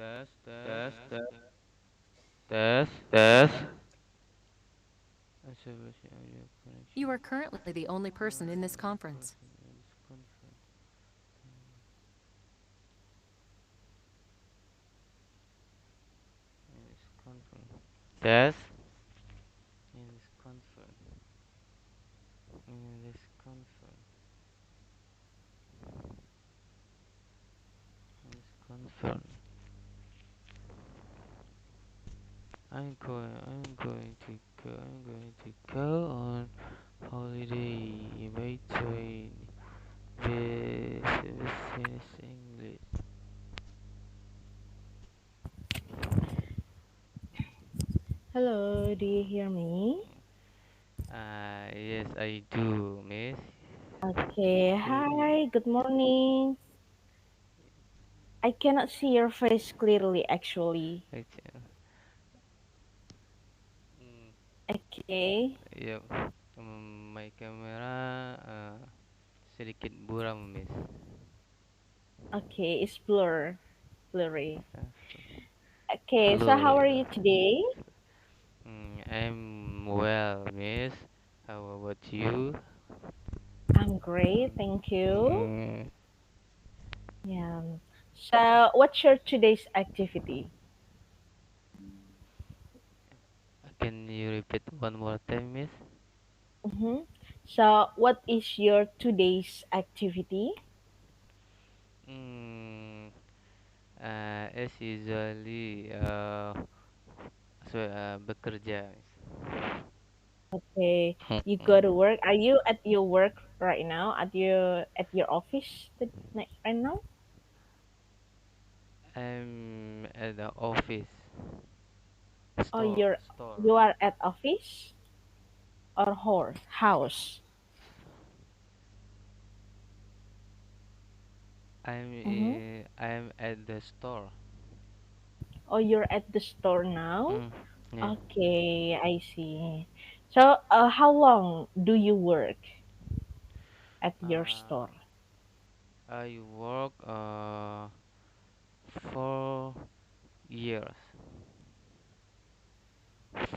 Tes, tes, tes, tes, tes. Establishing audio You connection. are currently the only person in this conference. Person in this conference. In this conference. Tes. In this conference. In this conference. In this conference. I'm going to go on holiday by train. Business English. Hello, do you hear me? Yes, I do, miss. Okay, Hear hi, good morning. I cannot see your face clearly actually. you. Mm, Okay, yep. My kamera sedikit buram, miss. okay, it's blurry. Uh, Okay, so how Blurry. are you today? I'm well, miss. How about you? I'm great, thank you. Mm, Yeah. So, what's your today's activity? can you repeat one more time, miss? Mm-hmm. So, what is your today's activity? Mm, as usually, bekerja, miss. Okay, you go to Mm-mm. work. Are you at your work right now? At your office right now? I'm at the office. Oh, Store, store. you are at office or house? Mm-hmm. I'm at the store. Oh, you're at the store now? Mm, yeah. Okay, I see. So, how long do you work at your Uh, store? I work 4 years.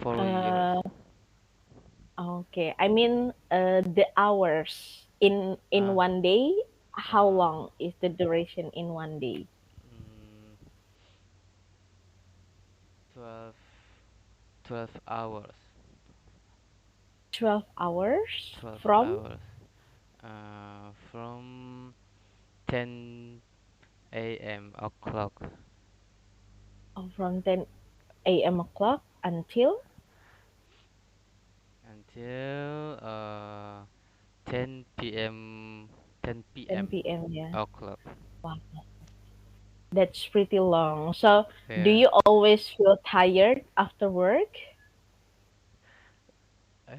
4 years. Uh, okay. I mean, the hours in Uh, one day. How uh, long is the duration in one day? mm, 12, 12 hours. 12 hours 12 from hours. From 10 a.m. o'clock from 10 a.m. o'clock until until 10 p.m. 10 p.m. 10 p.m. Yeah. o'clock. Wow. That's pretty long. So, do Yeah. you always feel tired after work?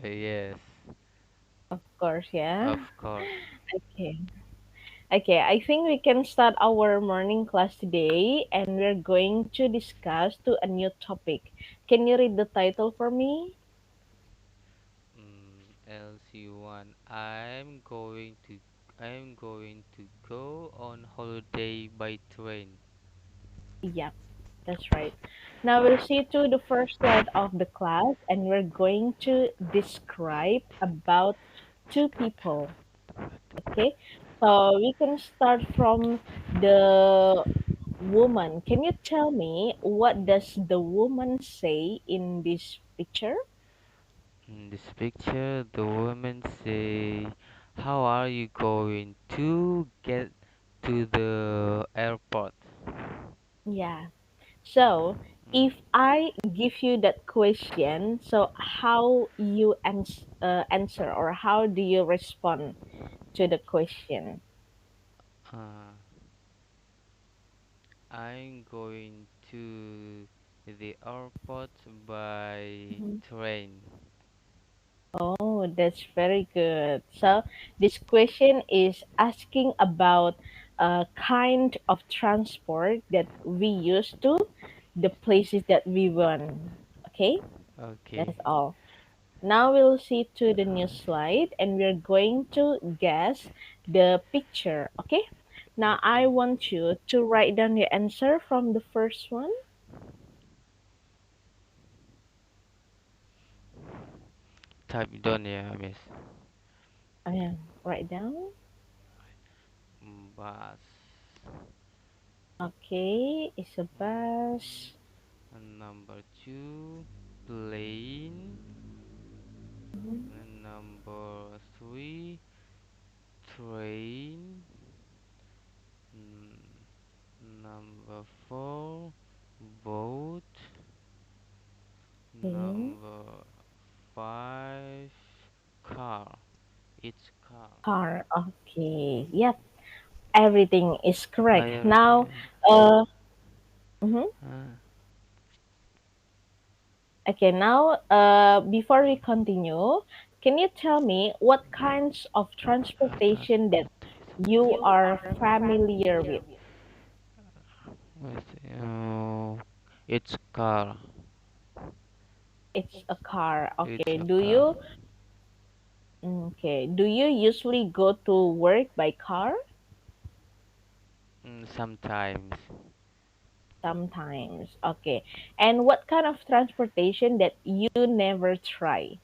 Yes, Of course, yeah. of course. Okay. Okay, I think we can start our morning class today and we're going to discuss to a new topic. Can you read the title for me? LC1. I'm going to go on holiday by train. Yeah, that's right. Now we'll see to the first slide of the class and we're going to describe about two people. Okay, so we can start from the woman. Can you tell me what does the woman say in this picture? In this picture, the woman say, "How are you going to get to the airport?" Yeah. So Mm. if I give you that question, so how you answer or how do you respond to the question? Uh, I'm going to the airport by Mhm. train. Oh, that's very good. So this question is asking about a kind of transport that we use to the places that we run. Okay, Okay. that's all. Now we'll see to the new slide and we're going to guess the picture. Okay, Now I Okay. want you to write down your answer from the first one. Type down, yeah, miss. Yeah, write down. Bus. Okay, it's a Mm, bus. and number two, plane. Mhm. And number three, train. Number four, boat. Okay. Number five, car. It's car. Car. Okay. Yep. Everything is correct. I Now, already. uh, mhm. Uh, Okay, now, before we continue, can you tell me what kinds of transportation that you are familiar with? what's it's car. It's a car. It's Okay. a car. Do you usually go to work by car? Sometimes. Sometimes. Okay. And what kind of transportation that you never try?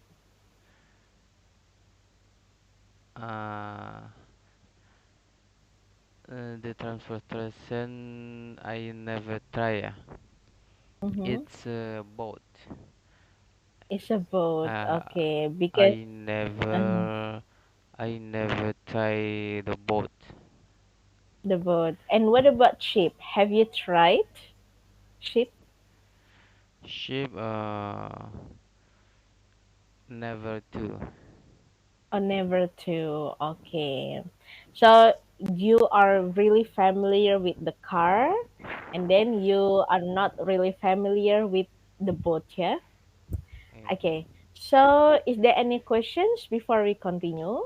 Uh, the transportation I never try. Mm-hmm. It's a boat. It's a boat. Uh, Okay. Because I uh, never, I never try the boat. the boat. And what about ship? Have you tried ship? Ship, never do. Or never to. Okay. So you are really familiar with the car, and then you are not really familiar with the boat, yeah? Yeah. Okay. So is there any questions before we continue?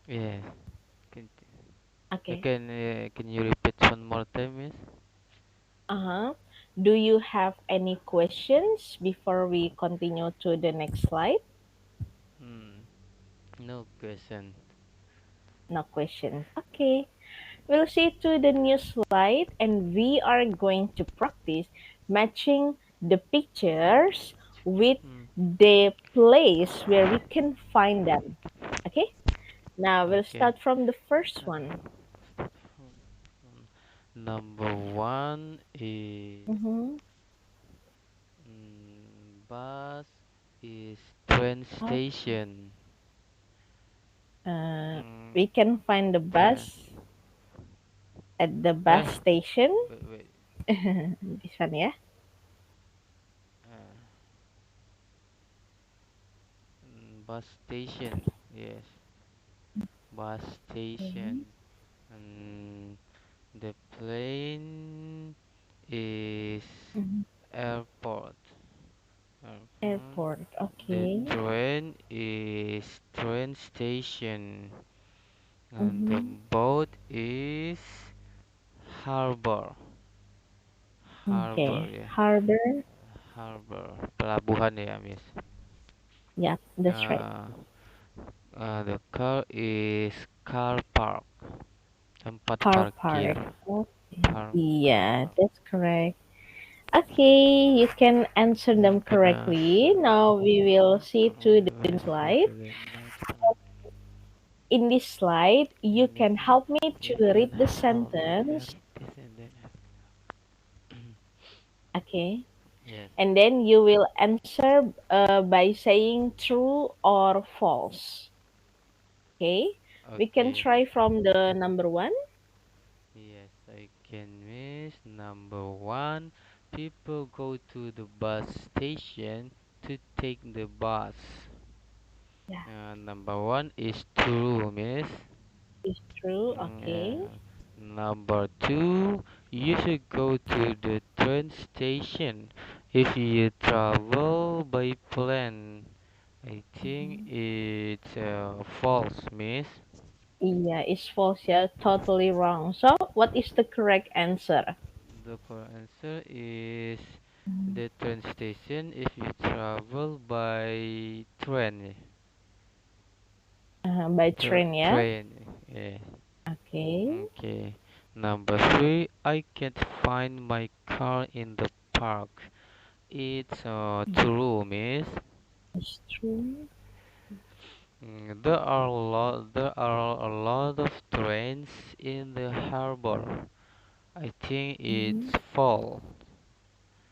Yeah. Can, Okay. can you repeat one more time, miss? Uh-huh. Do you have any questions before we continue to the next slide? Hmm. No question. No questions. Okay. We'll see to the new slide and we are going to practice matching the pictures with Hmm. the place where we can find them. Okay? Now we'll Okay. start from the first one. Uh, start from number one is Mm-hmm. bus is train Oh, station. uh, Mm, we can find the tra- bus at the bus eh, station. wait. This one, yeah? Uh, bus station. Yes, bus Okay. station. And the plane is Mhm. airport. Airport. Airport. The Okay. train is train station. And the Mm-hmm. boat is harbor. Harbor, Okay. ya. Harbor. Harbor. Pelabuhan ya, Miss. Yeah, that's right. Uh, the car is car park. Tempat Car parkir. park. Okay. Car Yeah, park. that's correct. Okay, you can answer them Can correctly. Now we will see to the we see slide. to the next one. In this slide, you In this can one, help me to you can read the help me to sentence. read this and then. Okay. Yes. And then you will answer by saying true or false. Okay. We can Okay. try from the number one. Yes, I can miss. Number one, people go to the bus station to take the bus. Yeah, Number one is true, miss. it's true. Okay. Uh, Number two, you should go to the train station if you travel by plane. I think Mhm. it's false, miss. Yeah, it's false. Yeah, totally wrong. So, what is the correct answer? The correct answer is the train station if you travel by train. By train, yeah? Train, yeah. Okay. Okay. Number three, I can't find my car in the park. It's true, miss. It's true. There are a lot of trains in the harbor. I think it's Mhm. fall.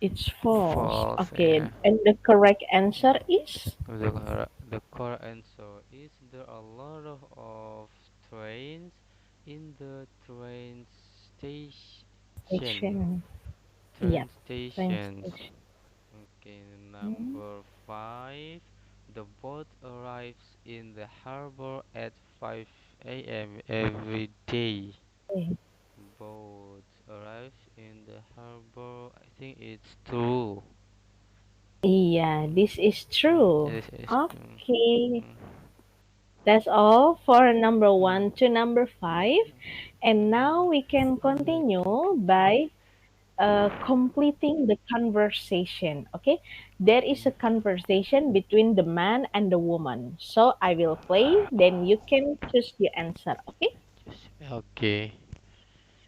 It's false. False. Okay. And the correct answer is The correct answer is there are a lot of trains in the train station. station. Train Yep. Train stations. station. Okay, Mhm. number five. The boat arrives in the harbor at 5 a.m. every day. Okay. Boat arrives in the harbor. I think it's true. Yeah, this is true. This is true. Okay. Mm, That's all for number mm, one to number five. And now we can continue by completing the conversation. Okay, there is a mm. conversation between the man and the woman. So I will play, then you can choose the answer. Okay. Okay.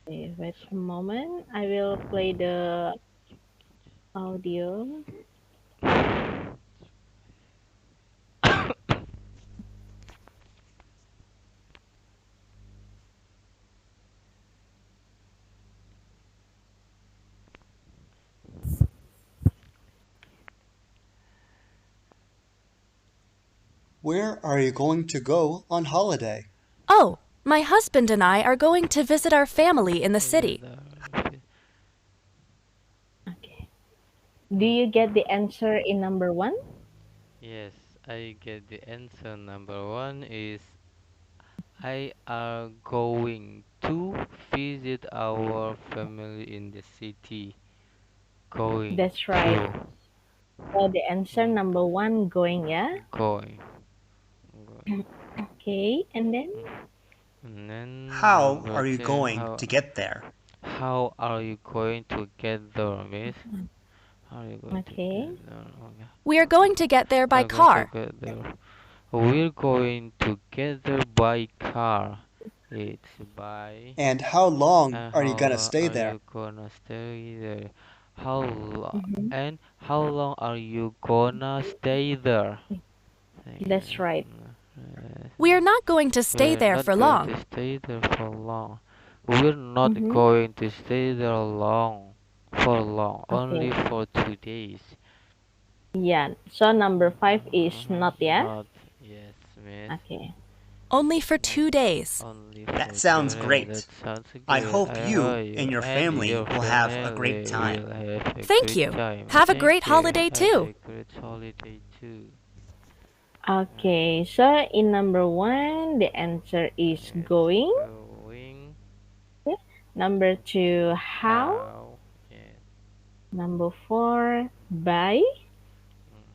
Okay, wait a moment. I will play the audio. Where are you going to go on holiday? Oh, my husband and I are going to visit our family in the city. Okay. Do you get the answer in number one? Yes, I get the answer. Number one is I are going to visit our family in the city. Going That's right. to. So the answer Mm, number one going, yeah? going. Going. Okay, and then Mm. And then How number are you two, going to get there? how are you going to get there, miss? How are you going to get okay. there? Okay. We are going to get there by How are you going to car. get there? We're going to get there by car. It's by. And how long And are you how gonna long stay are there? you gonna stay there? How long Mhm. and how long are you gonna stay there? That's right. We are not going to stay We're there not for going long. to stay there for long. We're not Mm-hmm. going to stay there for long, only Okay. for 2 days. Yeah. So number five is not, yeah? Not, yes, miss. Okay. Only for Not 2 days. only That for sounds 2 days. great. That sounds I good. hope I you hope you and your and family your will have a great family time. will have a Thank good you. time. Have a Thank great you. holiday Have too. a great holiday too. Okay. So in number one, the answer is It's going. going Okay. Number two, how. how? Yes. Number four, by. Mm,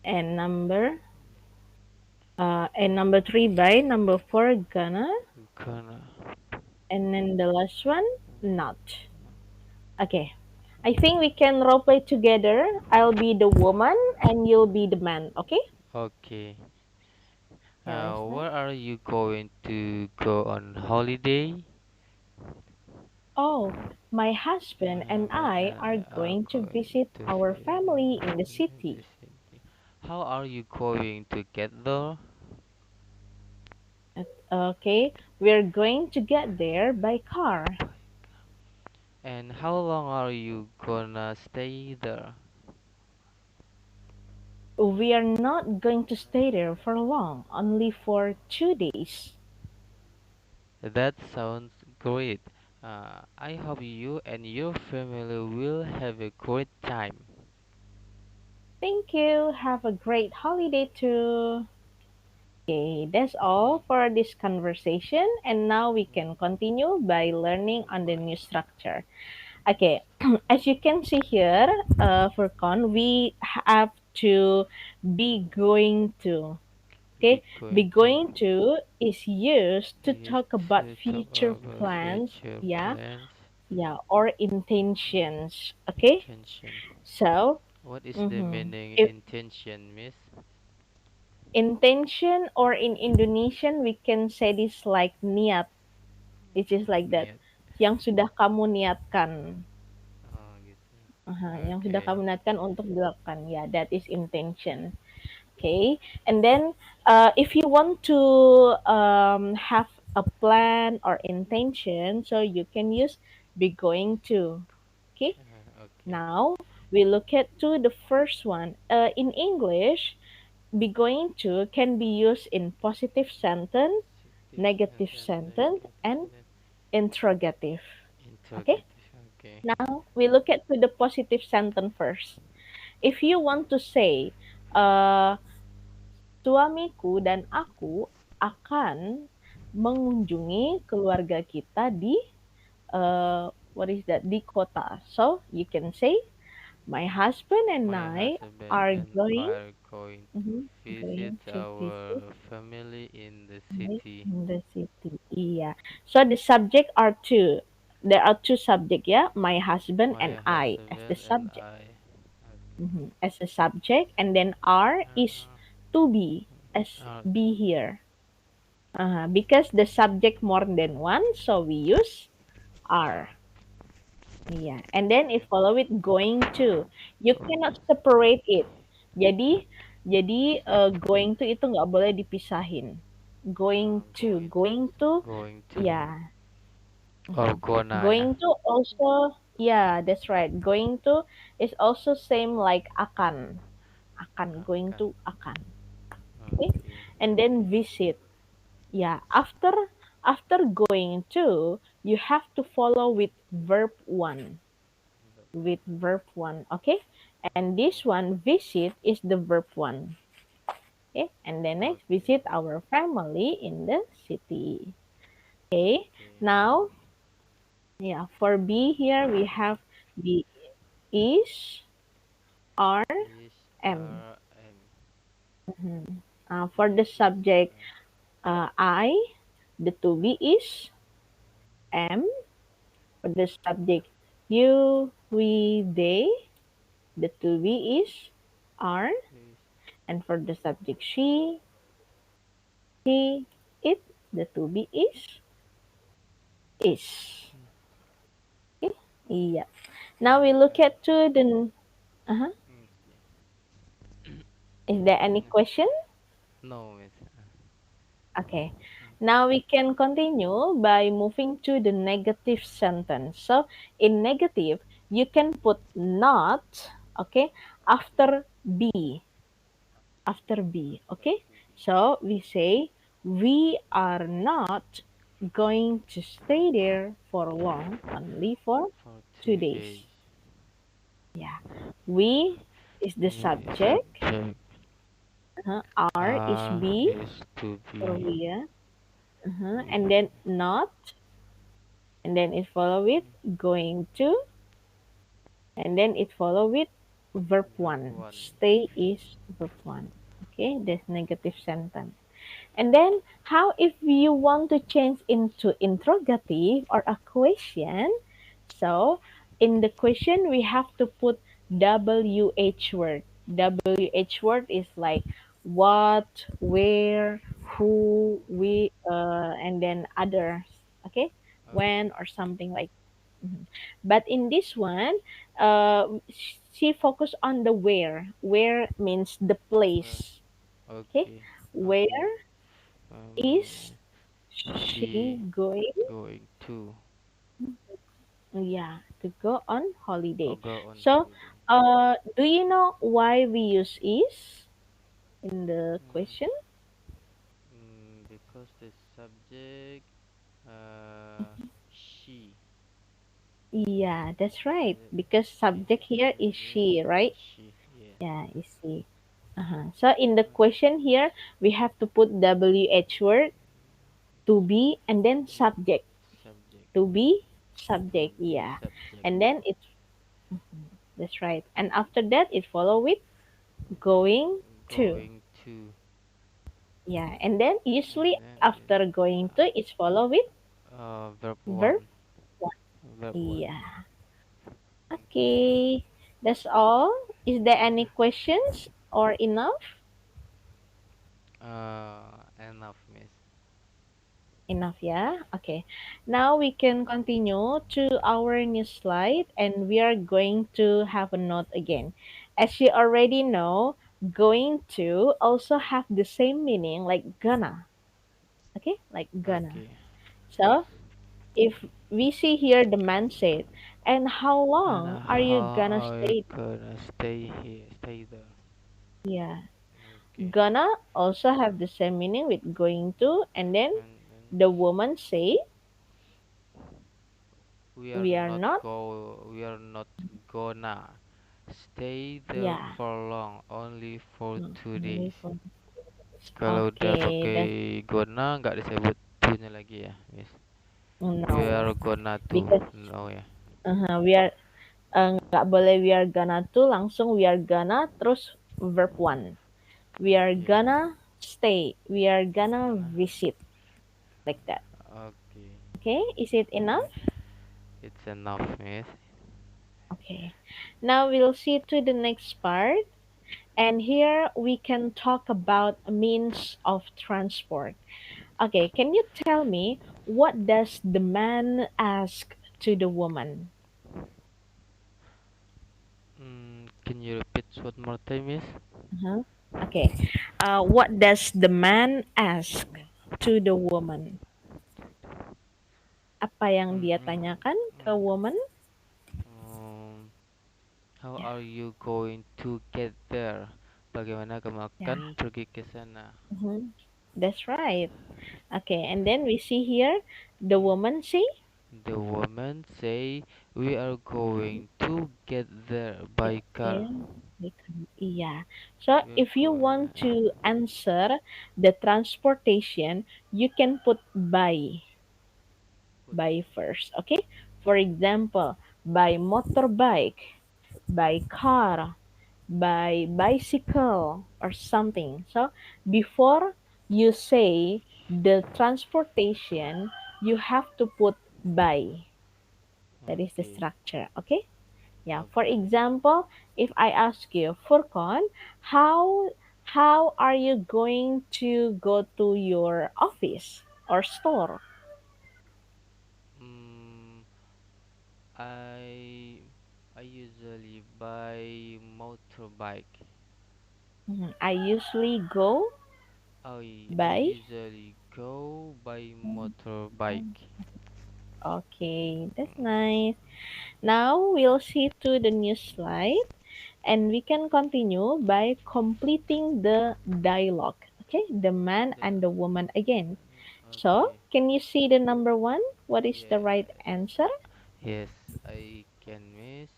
And number three, by. Number four, gonna. gonna. And then the last one, not. Okay. I think we can role play together. I'll be the woman and you'll be the man. Okay? Okay. Yeah, listen. Where are you going to go on holiday? Oh, my husband and But I are I are going to going visit to our see family in the in the city. city. How are you going to get there? Okay, we're going to get there by car. And how long are you gonna stay there? We are not going to stay there for long, only for 2 days. That sounds great. I hope you and your family will have a great time. Thank you. Have a great holiday too. Okay, that's all for this conversation. And now we can continue by learning on the new structure. Okay, as you can see here, for con, we have to be going to. Be Okay, be going to going to is used to use talk about to talk future about plans. future Yeah, plans, yeah, or intentions. Okay, intention. so What is the mhm. meaning If intention, miss? intention or in Indonesian, we can say this like niat. It is like that. Niat. Yang sudah kamu niatkan. Oh, gitu. Yang sudah Okay. kamu niatkan untuk dilakukan. Ya, that is intention. Okay. And then if you want to have a plan or intention, so you can use be going to. Okay. Okay. Now we look at to the first one. In English, be going to can be used in positive sentence, Positive negative sentence, sentence, negative and sentence, interrogative. Okay. interrogative. Okay. Now we look at to the positive sentence first. If you want to say, uh, suamiku dan aku akan mengunjungi keluarga kita di what is that, di kota. So you can say, my husband and My I husband are and going I are going to mhm, visit going to visit our family in the family city. in the city. Yeah. So the subject are two. There are two subject. Yeah, my husband My and I as the husband and subject. I. As a subject, and then are is to be as Okay. be here. Because the subject more than one, so we use are. Yeah, and then it follow with going to. You cannot separate it. Jadi going to itu nggak boleh dipisahin. Going to, Going to yeah. or Mhm. gonna ya. Going to also, yeah, that's right. Going to is also same like akan. Going Akan. to akan. Okay, Okay. and then visit. Yeah, after going to, you have to follow with verb one. With verb one, okay? And this one, visit, is the verb one. Okay, and then next, Okay. visit our family in the city. Okay, Okay. now, yeah, for B here, we have the is, are, Is am. M. For the Is subject, I, the to be is, am. For the subject, you, we, they, the to be is, are. is And for the subject, she, he, it, the to be is. Okay? Yeah. Now we look at to the. Uh-huh. Okay. Is there any question? No, miss. Okay. Now we can continue by moving to the negative sentence. So in negative, you can put not, okay, after be. After be, okay? So we say, we are not going to stay there for long, only for For 2 days. 2 days. Yeah. We is the We subject. subject Are is be is to for be. we. And then not, and then it follow with going to, and then it follow with verb Verb one. 1. Stay is verb one. Okay, that's negative sentence. And then how if you want to change into interrogative or a question? So in the question we have to put WH word. WH word is like what, where, who, we, and then others. Okay, when Okay. or something like. Mhm. But in this one, she focused on the where. Where means the Uh, place. Okay, okay. Okay. where is she She going? going to Yeah, to go on or holiday. go on So, holiday. do you know why we use is in the question? Mm, because the subject she. Yeah, that's right. The, Because subject here is subject she, right? she. Yeah. Yeah, is she. So in the question here, we have to put WH word, to be, and then subject. Subject. To be, To subject. be Yeah, subject. and then it's that's right. And after that, it follow with going to. Going to. Yeah, and then And usually then it, after going to, it's follow with verb verb 1. one. Verb 1. Yeah. Okay. That's all. Is there any questions or enough? Enough, miss. Enough, yeah? Okay. Now we can continue to our new slide and we are going to have a note again. As you already know, going to also have the same meaning like gonna. Okay? Like gonna. Okay. So, if we see here the man said, and how And long are you how gonna are you stay? gonna stay here? Stay there. Yeah. Okay. Gonna also have the same meaning with going to, and then And then the woman say, we are not. we are not gonna stay there Yeah. for long, only for No, 2 days. only for. Kalau udah Okay, pakai that's gonna nggak disebut to-nya lagi ya, Miss. We no. are gonna to. Because No ya. we are nggak boleh we are gonna to langsung we are gonna terus verb one. We are Oke. gonna stay. We are gonna Gonna. visit like that. Oke. Okay, is it enough? It's enough, Miss. Okay. Now we'll see to the next part. And here we can talk about means of transport. Okay, can you tell me what does the man ask to the woman? Can you repeat one more time, Miss? Uh-huh. Okay. What does the man ask to the woman? Apa yang dia Mm-mm. tanyakan ke Mm. woman? Um, how Yeah. are you going to get there? Bagaimana kamu Yeah. akan pergi ke sana? Mhm. That's right. Okay, and then we see here the Mm. woman say, The woman say we are going to get there by get car. there. Yeah. So We are if you going. want to answer the transportation, you can put Put. by first. Okay. For example, by motorbike, by car, by bicycle, or something. So before you say the transportation, you have to put by. That is the Okay. structure. Okay. Yeah. For Okay. example, if I ask you, Furkon, how how are you going to go to your office or store? Mm, I I usually buy motorbike. I usually go I by. usually go by motorbike. Okay, that's Mm, nice. Now we'll see to the new slide and we can continue by completing the dialogue. Okay, the man the and the woman again. So, okay. can you see the number one? What is the right Yes. answer? Yes, I can miss.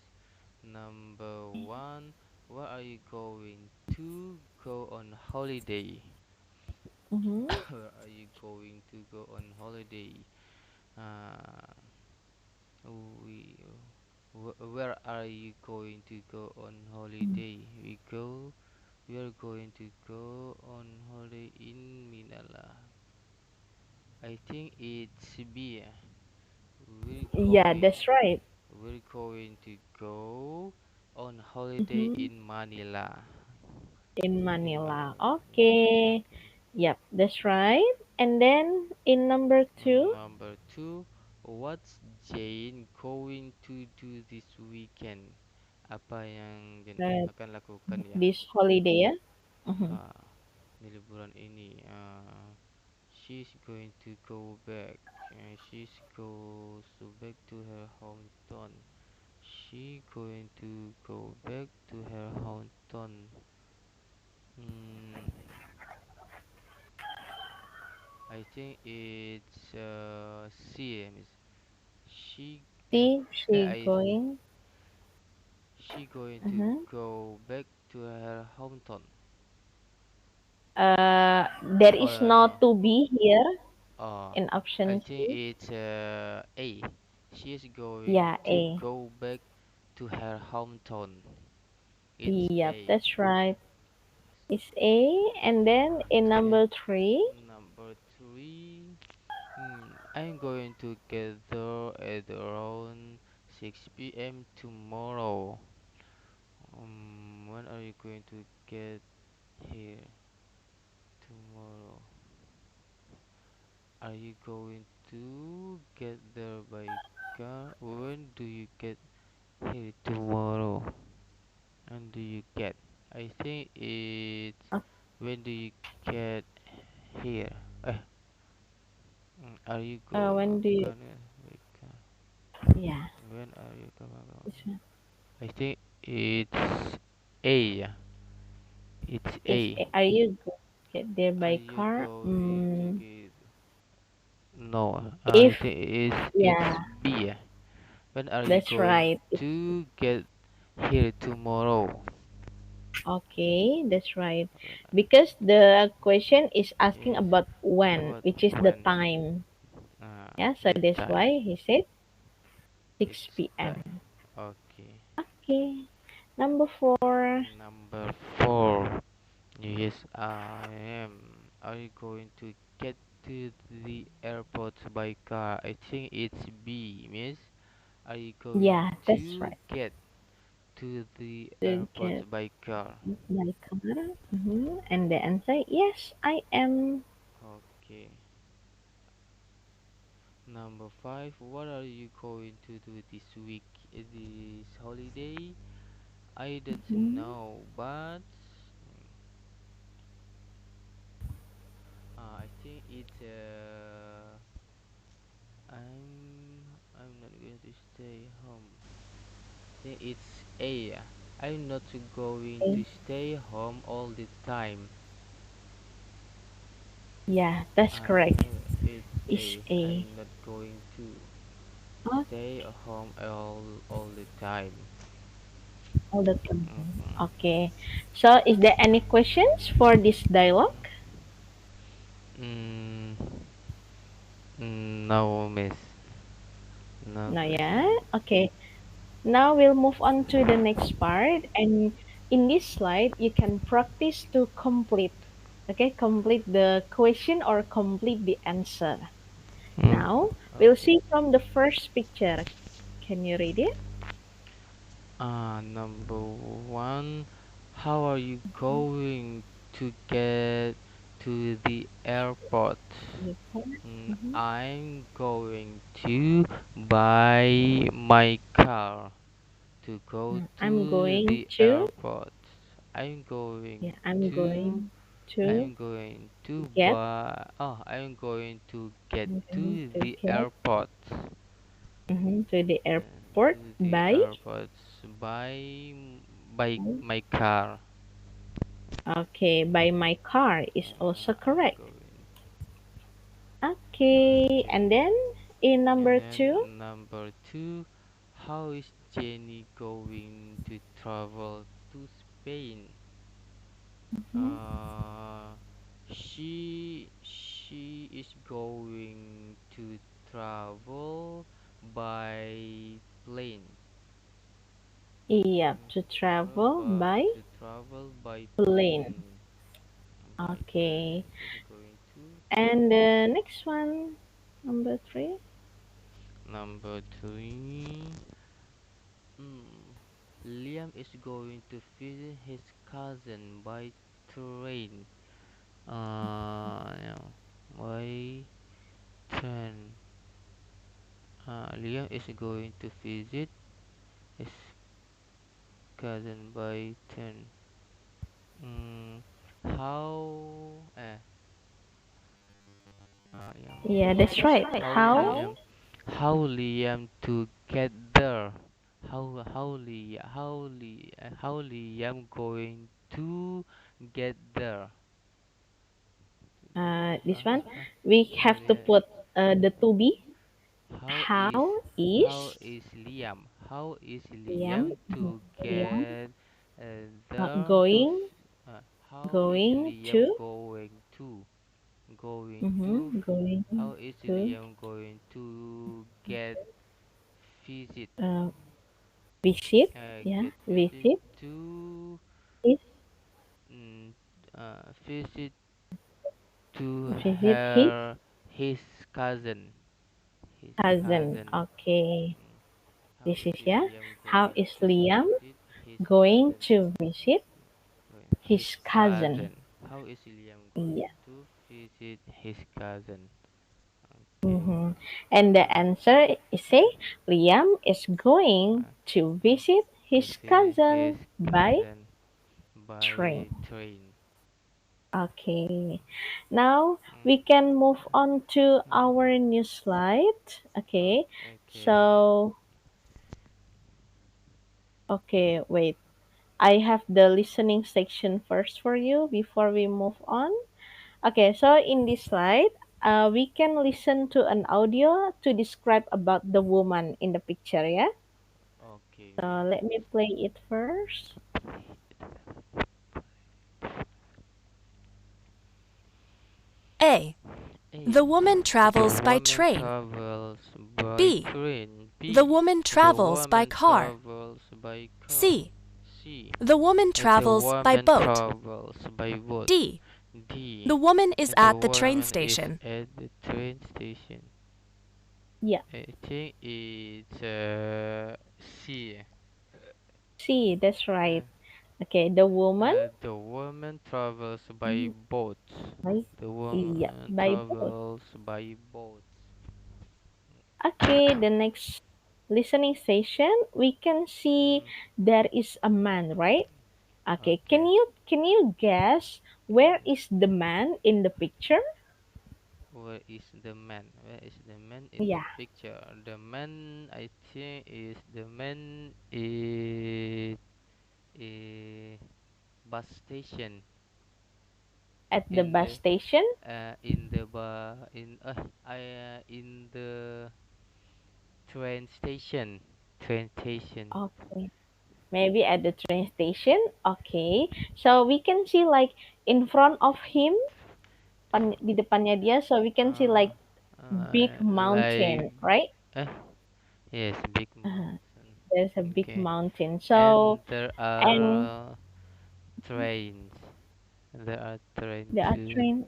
Number one, where are you going to go on holiday? Mm-hmm. Where are you going to go on holiday? Uh, we, where are you going to go on holiday? We are going to go on holiday in Minala. I think it's B. We're Yeah, going, that's right. we're going to go on holiday Mm-hmm. in Manila. In In Manila. Manila. Okay. Yep, that's right. And then in number two, Number two, what's Jane going to do this weekend? Apa yang Jane uh, akan lakukan ya? this holiday, yeah? Mm-hmm. Ah, di liburan ini. She's going to go back. She's goes to back to her hometown. She going to go back to her hometown. Mm, I think it's C. Miss. She See, she I going. she going to Mm-hmm. go back to her hometown. There Oh is no no no. to be here Uh, in I option think C. it's A. She is going Yeah, to A. go back to her hometown. It's Yep, A. that's right. It's A. And then in Okay. number three, Number three. I'm going to get there at around 6 p.m. tomorrow. When are you going to get here tomorrow? Are you going to get there by car? When do you get here tomorrow? And do you get? I think it's Uh, when do you get here? Are you when do you? gonna by car? Yeah. When are you gonna? This one I think it's A. Yeah. It's is. A. Are you going to get there Are by you car? going to get? No, I If think it's yeah, B. Yeah. When are you that's going right. to get here tomorrow? Okay, that's right. When Because the question is asking is about when, about which is the when? time. Yeah, so The that's time. why he said It's 6 time. p.m. Okay. Okay. Number 4. Number four. Yes, I am. Are you going to get to the airport by car? I think it's B, miss. Are you going Yeah, that's to right. get to the To airport get by car? my car. And the answer, yes, I am. Okay. Number five. What are you going to do this week? This holiday? I don't Mhm. know, but I think it's I'm not going to stay home. I think it's A. I'm not going Okay. to stay home all the time. Yeah, that's I correct. think it's It's A. a I'm not going to oh, stay home all the time. all the time. Mm-hmm. Okay. So, is there any questions for this dialogue? Mm, no, miss. No No, yeah. question. Okay. Now we'll move on to the next part. And in this slide, you can practice to complete. Okay, complete the question or complete the answer. Mm, Now, we'll okay. see from the first picture. Can you read it? Number one, how are you going to get to the airport? Mm-hmm. I'm going to buy my car to go I'm to going the to, airport. I'm yeah, going I'm to going to get, I'm going to get I'm going to to the get airport. to the airport To the by, airport by my car. okay, by my car is also I'm correct. going. Okay, Okay. and then in And number two, then number two, how is Jenny going to travel to Spain? mhm, Uh, she is going to travel by plane. yeah, to travel by To travel by plane. plane. By Okay, plane. She's going to. and the next one, number three. Number three. Mm, Liam is going to visit his cousin by train. Yeah, by train. Liam is going to visit his cousin by train. Mm, how? Yeah. Yeah, that's right. How? How Liam to get there? How Liam going to get there? This one, How, we how have to put the to be. how is How how is is Liam? How is Liam? Liam to Liam get there to? going How is going Liam to going to? going How is to Liam going to get visit? uh, visit. Yeah, Get visit visit to his mm, visit to visit his her his cousin. His cousin. cousin. Okay, Mm. How this is is yeah. Liam How going is to Liam visit his going cousin? to visit His his cousin? cousin. How is Liam going Yeah. to visit his cousin? Mm-hmm. And the answer is say Liam is going uh, to visit to his see his cousin by cousin train. by train. Okay. Now Mm, we can move on to mm, our new slide. Okay. okay. So, okay, wait. I have the listening section first for you before we move on. Okay, so in this slide, we can listen to an audio to describe about the woman in the picture, yeah? Okay, So wait. let me play it first. A. The A. woman The travels by woman train. travels by B. train. The B. woman The travels by woman car. travels by car. C. C. The woman The travels by woman boat. travels by boat. D. D. The woman is The at the train woman is station. at the train station. Yeah, I think it's C. see, that's Uh, right. Okay, the woman the woman travels by boat. by The yeah, woman by boat. travels by boat. Okay, the next listening session, we can see Mm, there is a man, right? Okay, okay. can you guess where is the man in the picture? Where is the man? Where is the man in the Yeah, picture? The man, I think, is the man is a bus station at the in bus the station. in the train station. Train station. Okay, maybe at the train station. Okay, so we can see like in front of him, di depannya dia, so we can see Uh, like big like mountain, right? uh, yes, big Uh, mountain. there's a big Okay, mountain. So and there and are trains. There are trains the too. train.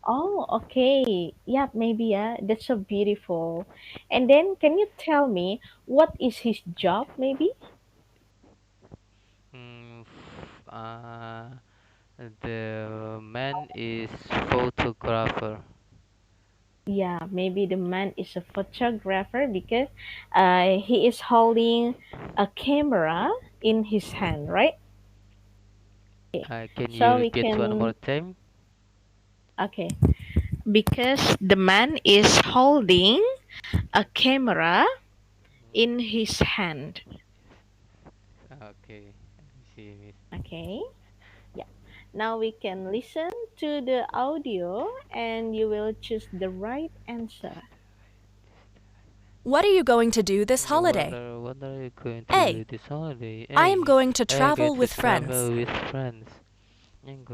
Oh, okay. Yeah, maybe. Yeah, that's so beautiful. And then, can you tell me what is his job? Maybe. Uh, the man is photographer. Yeah, maybe the man is a photographer because he is holding a camera in his hand, right? Can you So we repeat one more can. time? Okay, because the man is holding a camera in his hand. Okay, I see, miss. Okay. Yeah. Now we can listen to the audio and you will choose the right answer. What are you going to do this holiday? What are you going to A. do this holiday? I am A. going to I am going travel to with friends. travel with friends. I'm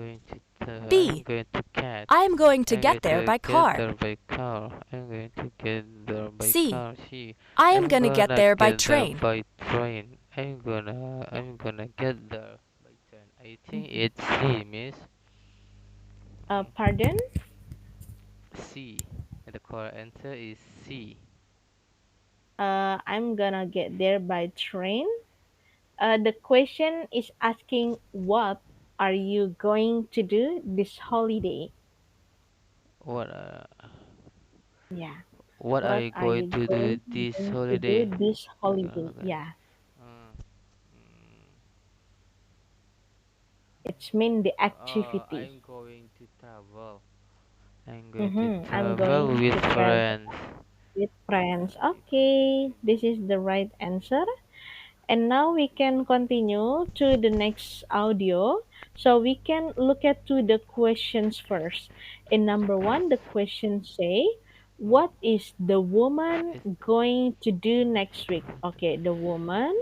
B. going to catch. I am going to I'm going get there to by get car. there by car. I'm going to get there by C. car. See, I am I'm gonna get gonna there by get there train. by train. Yeah. I'm gonna get there by train. I think Mhm. it's C, miss. Pardon? C. The correct answer is C. I'm gonna get there by train. The question is asking what are you going to do this holiday? What Yeah. what are What you are going you to do this going to holiday? do this holiday? Okay. Yeah. Uh, mm, It's mean the activity. I'm going to travel. I'm going to Mm-hmm. I'm travel going with to travel friends. with friends. Okay, this is the right answer. And now we can continue to the next audio. So we can look at to the questions first. In number one, the questions say, Mm, what is the woman is going to do next week? Okay, the woman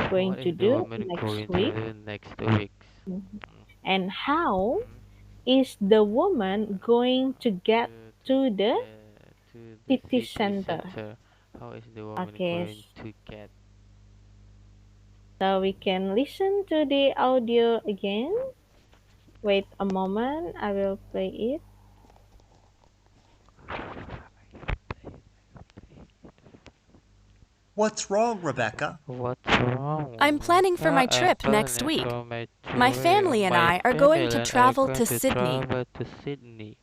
going what to is the do woman next going to week. do next week? Mhm. And how Mm, is the woman going to get to the to the city city center? center. How is the woman Okay, going to get? so we can listen to the audio again. Wait a moment, I will play it. What's wrong, Rebecca? What's wrong, I'm planning for Rebecca? my I'm trip next planning week. for my My trip. family and My I are family going to and I are travel going to to Sydney. travel to Sydney.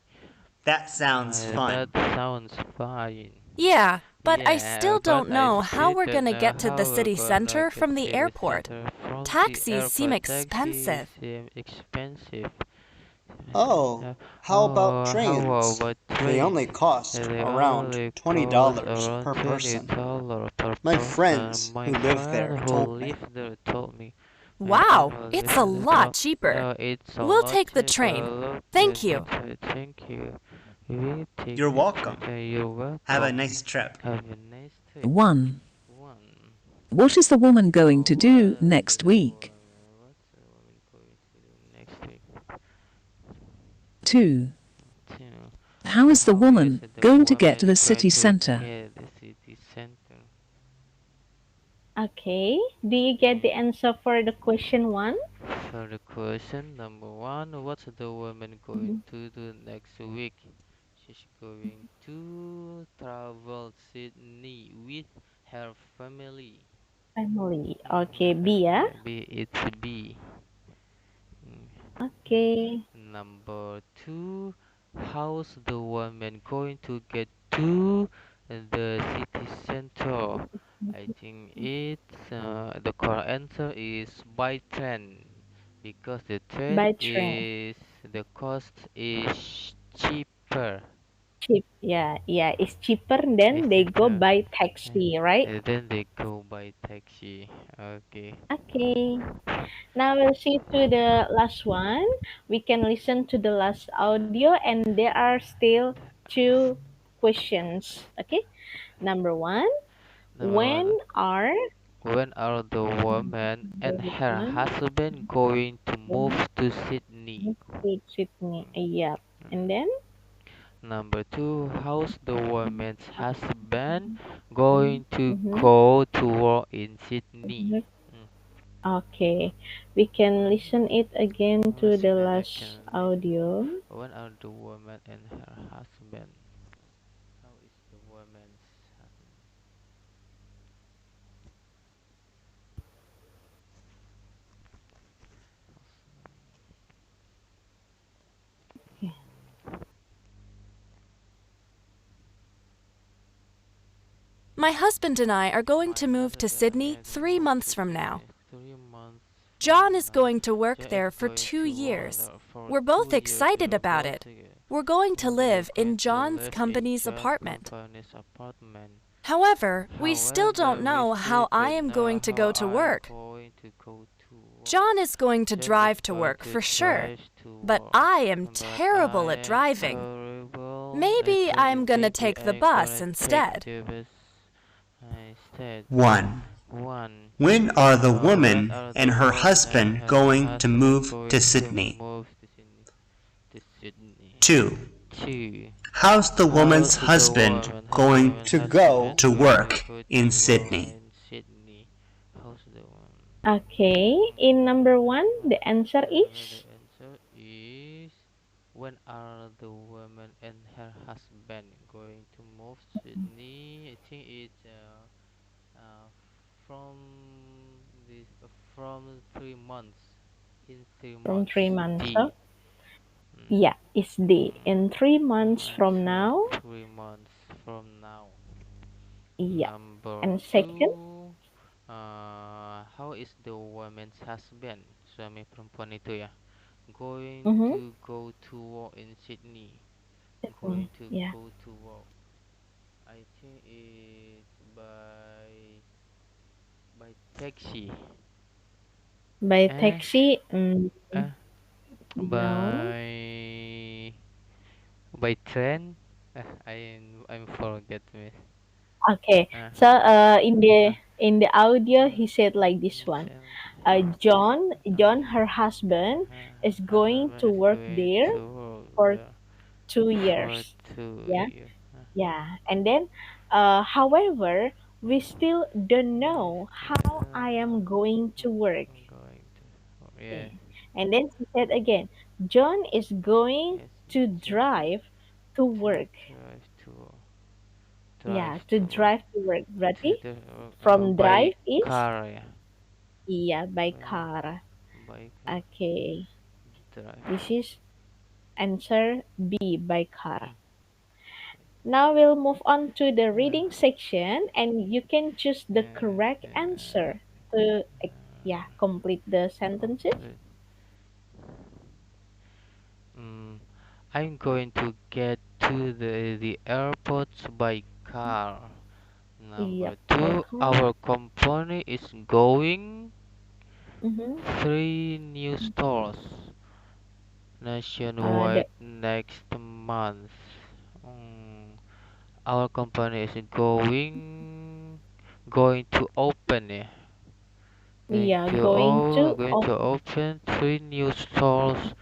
That sounds That fun. sounds fine. Yeah, but I Yeah, still but don't I know how still we're don't gonna know get to the how we're city gonna center get from the to the airport. center from the Taxis seem airport. Taxis expensive. seem expensive. Oh, Uh, how about Oh, how trains? about They trains? only cost They around only cost $20 around per person. $20 per My person. friends My who live friend there who told me. lives there told me. My friend Wow, who it's lives a there lot told cheaper. it's a We'll lot take the cheaper. train. Look, Thank you. thank you. We take You're the welcome. You're Have a welcome. nice trip. Have a nice trip. 1. One. What is the woman going to do What next is the week? woman? What's the woman going to do next week? 2. Two. How is the How is woman the going to get to woman the going city to center? get the city center? Okay. Do you get the Mm. answer for the question one? For the question number one, what's the woman going Mhm. to do next week? She's going to travel Sydney with her family. Family. With Okay, her B ya. family. It's B. Mm. Okay. Number two, how's the woman going to get to the city center? I think the correct answer is by train because By train. the cost is cheaper. Cheap. Yeah, yeah. It's cheaper than It's they go cheaper. by Uh, taxi, right? Then they go by taxi. Okay. Okay. Now we'll see to the last one. We can listen to the last audio, and there are still two questions. Okay. Number one, Number when one. are When are the woman the and her woman husband going to move going to Sydney? to Sydney? Yeah. And then Number two, how's the woman's husband going to mm-hmm, go to work in Sydney? mm-hmm. Mm, Okay. We can listen it again to Listen the and last audio. when are the woman and her husband? How is the woman's husband? My husband and I are going My to move to husband and Sydney I to 3 months to from now. Sydney 3 months John from is now. going to work John is there for going 2 to work years. there for We're both 2 years. excited We're about both it. together. We're going to We're live going in to John's live in company's John's apartment. company's apartment. However, we still don't However, we know still how I don't am know going to go how to I'm work. going to go to work. John is going to John is drive to going work to for sure, drive to but work, I am but I terrible at am driving. terrible at Maybe I'm driving. gonna Maybe take the I'm bus gonna take instead. the bus instead. 1. One. When are the When woman are and the her woman and husband her going to husband move to going to Sydney? move to Sydney? To Sydney. 2. Two. How's the woman's How's the husband woman going woman to husband go to going to work go in to work Sydney? in Sydney? How's the woman? Okay. In number one, the answer The is answer is when are the woman and her husband going to move to Sydney? I think it's from from 3 months. In three from months. 3 months. Huh? D. Mm, Yeah, it's D. mm. In 3 months from now. 3 months from now. Yeah. Number And second, two, how is the woman's husband? Suami perempuan itu ya. Going mm-hmm, to go to work in Sydney. Going Sydney. to Yeah. go to work. I think it's by taxi. By Eh, taxi, eh, no. by train. I'm forget me. Okay. Uh, So in uh, the audio, he said like this one. train. John, her husband, is Her going husband to is work going there to work for there. For2 years. 2 Yeah. years. Yeah. And then, however, we still don't We know still how I don't am going to know work. I'm going to. Yeah. Okay. And then she said again, John is going Yes. to Just drive to to work. Yeah, drive to to drive to work. to Berarti the from by drive is car ya. iya by Uh, car. by car Okay. drive. This is answer B, by car. Hmm. Now we'll move on to the Yeah. reading section, and you can choose the Yeah. correct answer to yeah, complete the sentences. Complete. Mm, I'm going to get to the airports by car. Yep, Number by two, car. our company is going Mm-hmm. 3 new stores The nationwide next month. Mm, our company is going to open, yeah. yeah, going to Going to open 3 new stores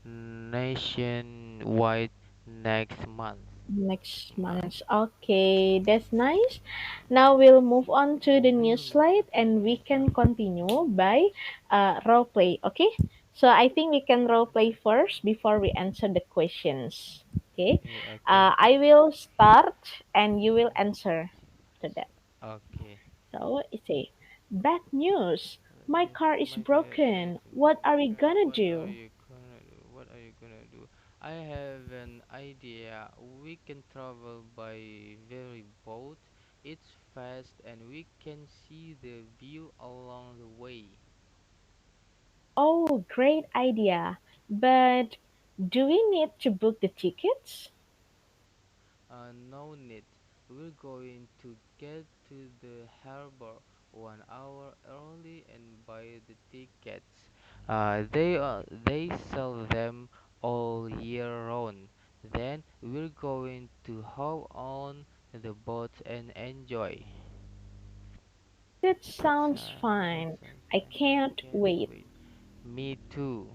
nationwide next month. next Month. month. Okay, that's nice. Now we'll move on to the new Mm, slide, and we can continue by role play. Okay, so I think we can role play first before we answer the questions. Okay, yeah, okay. I will start and you will answer to that. Okay. So it's a bad news. My Yes, car is my car broken. is What are we broken. gonna What are do? you gonna do? What are you gonna do? I have an idea. We can travel by very boat. It's fast and we can see the view along the way. Oh, great idea. But do we need to book the tickets? No need. We're going to get to the harbor 1 hour early and buy the tickets. They sell them all year round. Then we're going to hop on the boat and enjoy. That sounds That fine. sounds I fun. I can't can't wait. wait. Me too.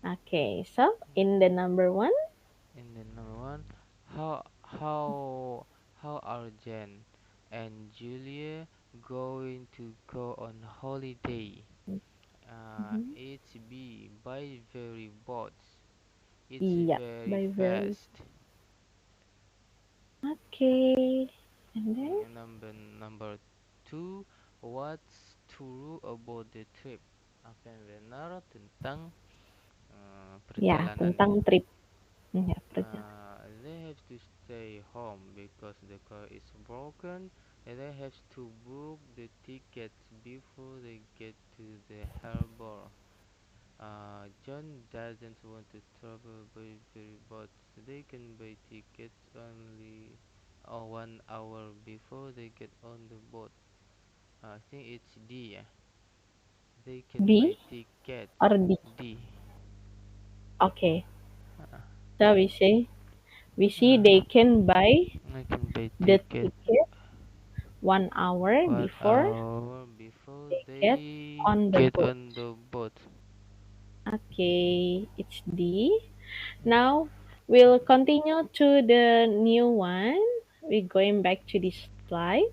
Okay, so in the number one, And then number one, how are Jen and Julia going to go on holiday? mhm, It's B by very boats. It's yep, very by very. fast. Okay, and then Number two, what's true about the trip? Apa yang benar tentang ya perjalanan nih? tentang trip. Ya, perjalanan. They have to stay home because the car is broken, and they have to book the tickets before they get to the harbor. John doesn't want to travel by ferry boat. They can buy tickets only 1 hour before they get on the boat. I think it's D. Yeah. They can buy B tickets. or D? D. Okay, Uh, so we see uh, they can buy I can buy the ticket ticket 1 hour one before hour before they get they on the get boat. on the boat. Okay, it's D. Now we'll continue to the new one. We're going back to this slide.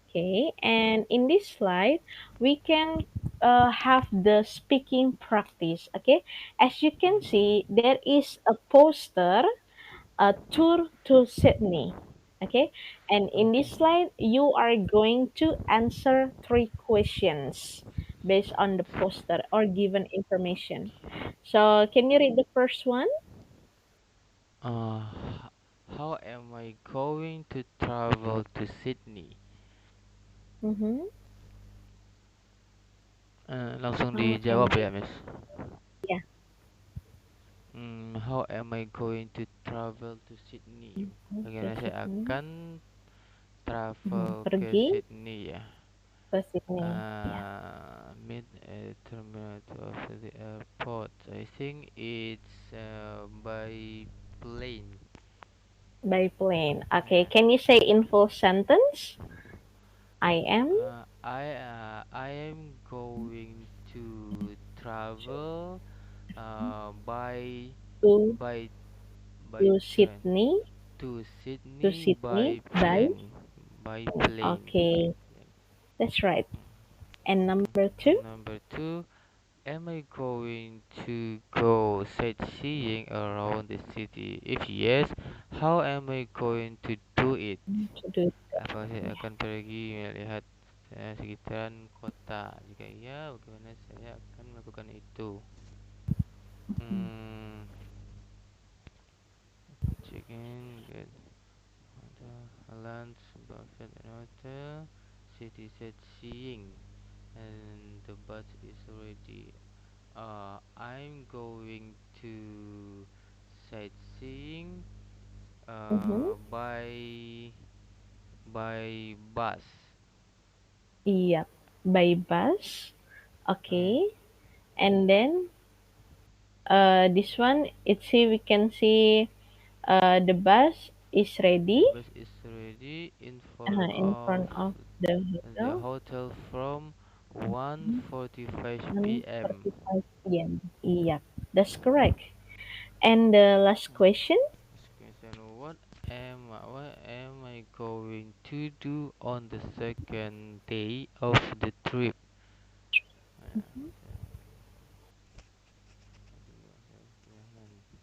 Okay, and in this slide, we can have the speaking practice. Okay, as you can see, there is a poster, a tour to Sydney. Okay, and in this Okay. slide, you are going to answer three questions based on the poster or given information. So, can you read the first one? Uh, how am I going to travel to Sydney? Mm-hmm. Langsung How dijawab am ya, I? Miss. Yeah. How am I going to travel to Sydney? Mhm, to Bagaimana saya Sydney. akan Mhm, travel ke pergi Sydney ya? ke Sydney. Ya. Meet a terminal of the airport. I think it's by plane. By plane. Okay, Yeah. can you say in full sentence? I am I am going to travel by to by by to train Sydney to to Sydney Sydney by by plane by plane by okay, plane. that's right. And Mm. number two, Number two, am I going to go sightseeing around the city? If yes, how am I going to do it? to do Apakah saya yeah. akan pergi melihat sekitaran kota? Jika iya, bagaimana saya akan melakukan itu? Hmm, check-in, get hotel, lunch, buffet and hotel, city sightseeing, and the bus is ready. I'm going to sightseeing Mm-hmm. by bus. Yep. By bus. Uh, Okay. And then this one, it's see we can see the bus is the ready bus is ready in front of the the hotel. hotel from 1:45 p.m. 1:45 p.m. Yep, that's correct. And the last question. Next question: what am I going to do on the second day of the trip?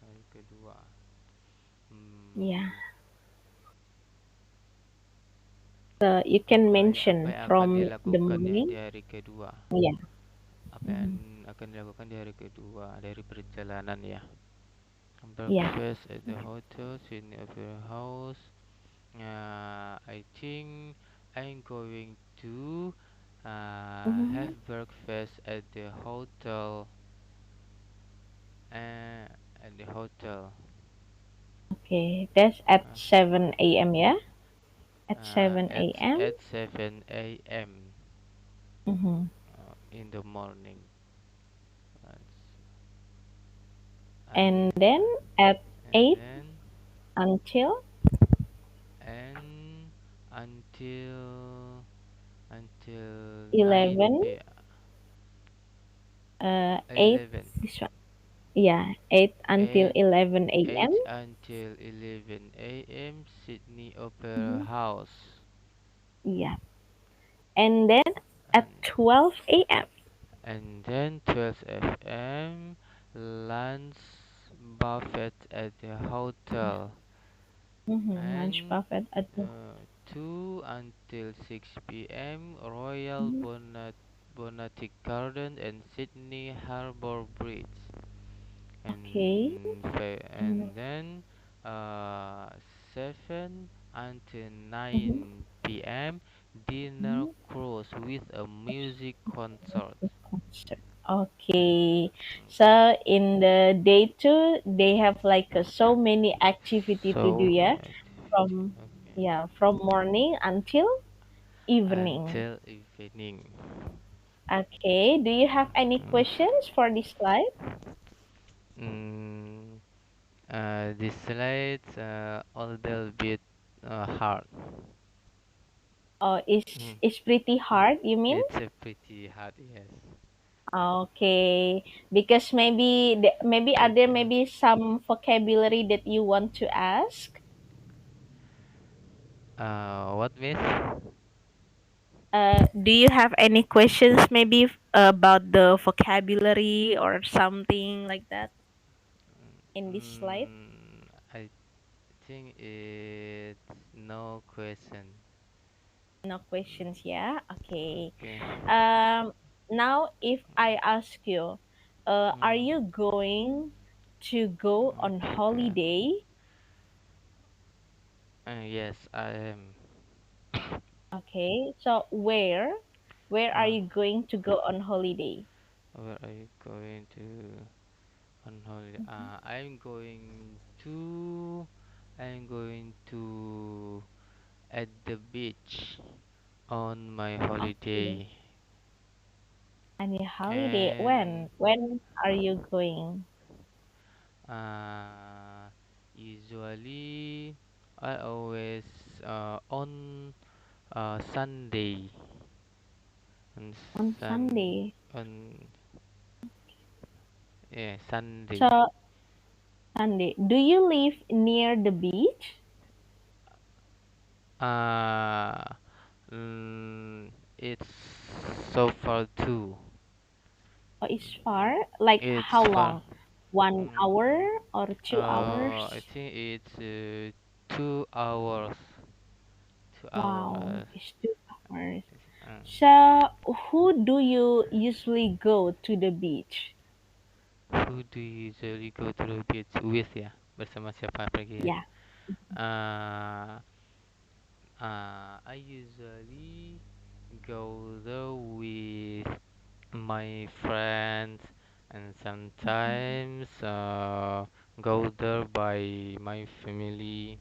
Hari kedua. Yeah. Hmm, So you can apa mention yang akan from the dilakukan ya di morning. hari kedua? Yeah. Apa yang Mhm. akan dilakukan di hari kedua dari perjalanan ya? Yeah. Breakfast at the hotel, Sydney Opera House. I think I'm going to have Mhm. breakfast at the hotel. At the hotel. Okay, that's at Uh, 7 a.m. Yeah, at 7 a.m. at 7 a.m. Mm-hmm. In the morning. That's, And and then at and 8 then until and until 9 11. p 8. 11 This one. Yeah, 8 until 8 11 a.m. 8 until 11 a.m. Sydney Opera Mhm. House. Yeah, and then at and 12 a.m. and then 12 a.m. lunch buffet at the hotel, Mm-hmm. Lunch and buffet at the. 2 until 6 p.m. Royal Mhm. Botanic Garden and Sydney Harbour Bridge, Okay. And and then uh, 7 until mhm. 9 p.m. dinner Mhm. cruise with a music concert. Concert. Okay. Okay. So in the day two, they have like so many activity to do. So Yeah, activity. from Okay. from morning until evening. Until evening. Okay. Do you have any Mm. questions for this slide? Mm, this slide's a little bit hard. Oh, Mm. it's pretty hard. You mean? It's a pretty hard, yes. Okay, because maybe are there Pretty. maybe some vocabulary that you want to ask? What miss? Do you have any questions maybe about the vocabulary or something like that in this slide? I think it's no question. No questions, yeah. Okay. Okay. Um, Now if I ask you, are Mm, you going to go on okay. holiday? Yes, I am. Okay, so where are Uh, you going to go on holiday? where are you going to on holiday? I'm going to at the beach on my Okay. holiday. On your holiday, And when are you going? uh, usually I always on Sunday on On sun Sunday. on yeah Sunday. So Sunday. Do you live near the beach? Uh, it's so far too. Or it's far? Like It's how far. long? One Mm, hour or 2 hours? I think it's 2 hours. Two Wow, hours. it's 2 hours. Uh, So who do you usually go to the beach? who do you usually go to the beach with ya? Bersama siapa pergi ya? Yeah. Uh, I usually go there with my friends and sometimes go there by my family.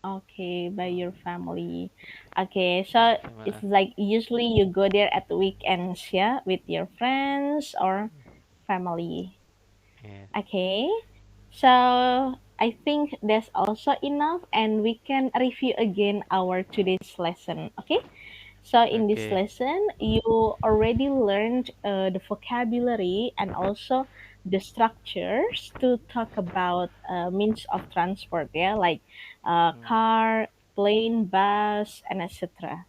Okay, by your family. Okay, so it's Sama- like usually you go there at the weekends, yeah, with your friends or family. Yes. Okay, so I think that's also enough, and we can review again our today's lesson. Okay, so in this Okay. lesson, you already learned the vocabulary and also the structures to talk about means of transport, yeah, like Mm, car, plane, bus, and etc.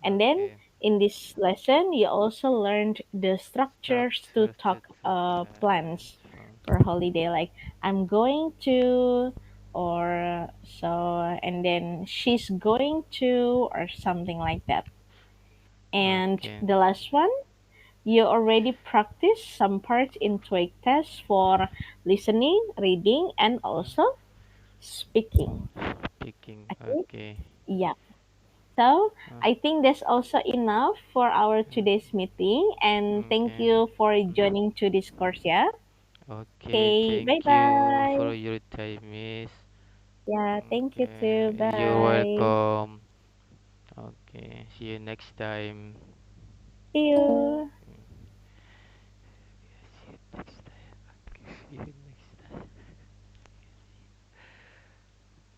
And then okay. in this lesson, you also learned the structures to Structures to talk plans transform. for holiday, like I'm going to, or so, and then she's going to, or something like that. And Okay. the last one, you already practiced some parts in TOEIC tests for listening, reading, and also speaking. Picking. Okay? Okay. Yeah. So Uh, I think that's also enough for our today's meeting. And thank okay. you for joining to this course. Yeah. Okay. Okay. Bye Thank you for bye. your time, Miss. Yeah. Thank you too. Okay. You're Bye. welcome. Okay. See you next time. See you. See you next time. Okay. See you